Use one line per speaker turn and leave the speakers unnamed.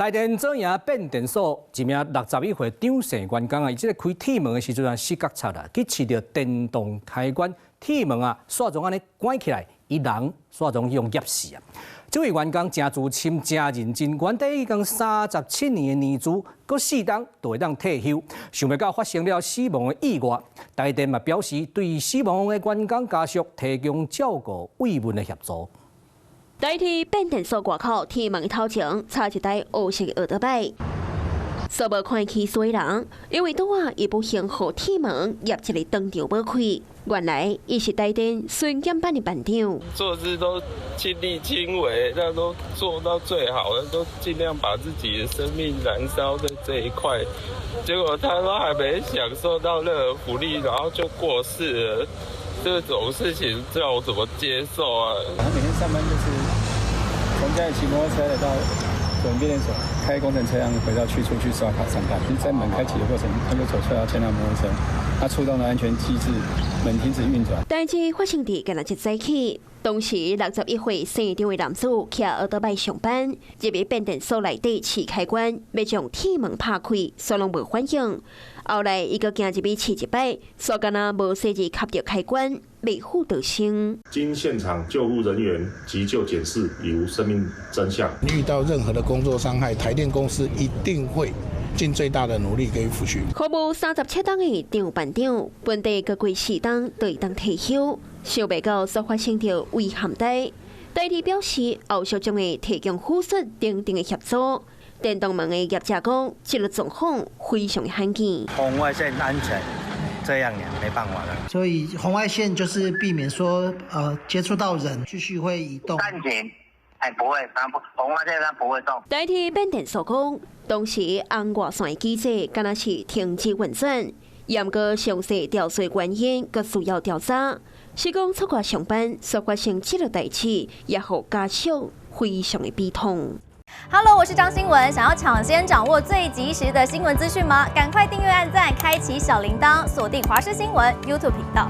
台电做赢变电所一名61岁张姓员工啊，伊即个开铁门的时阵啊，死角贼啊，去试着电动开关，铁门啊，煞从安尼关起来，伊人煞从用夹死啊。这位员工真自深、真认真，原底已经37年的年资，搁4档就会当退休。想不到发生了死亡的意外，台电嘛表示对死亡的员工家属提供照顾慰问的协助。
台铁变电所外口铁门头前插一台黑色的奥特曼，所无看起所有人，因为拄啊伊不幸互铁门业一个当场无开。原来伊是台电巡检班的班长，
做事都亲力亲为，那都做到最好的，都尽量把自己的生命燃烧在这一块。结果他都还没享受到任何福利，然后就过世了。这种事情叫我怎么接受啊？
他每天上班就是从家里骑摩托车来到我们变电所，开工程车辆回到去处去刷卡上班。在门开启的过程，他就走出来牵到摩托车，他触动了安全机制，门停止运转。
代志发生伫今日一早起，当时61岁姓张的男子骑奥特曼上班，入去变电所内底试开关，要将铁门拍开，所拢无反应。后来，伊个行入去试一摆，所干那无细致卡着开关，未付得生。
经现场救护人员急救检视，已无生命真相。
遇到任何的工作伤害，台电公司一定会尽最大的努力给予抚恤。
服务37档的张班长，本地各过4档都会当退休，想袂到所发生着危险台。台铁表示，后续将会提供护士等等的协助。电动门的业者讲，这个状况非常罕见。
红外线安全，这样也没办法了。
所以红外线就是避免说接触到人，继续会移动。
暂停，不会，红外线它不会动。
台铁变电所讲，当时红外线机制敢若是停止运转，严格详细调查原因，佮需要调查。是讲出国上班所发生这个代志，也互家属非常的悲痛。
Hello， 我是张新文。想要抢先掌握最及时的新闻资讯吗？赶快订阅、按赞、开启小铃铛，锁定华视新闻 YouTube 频道。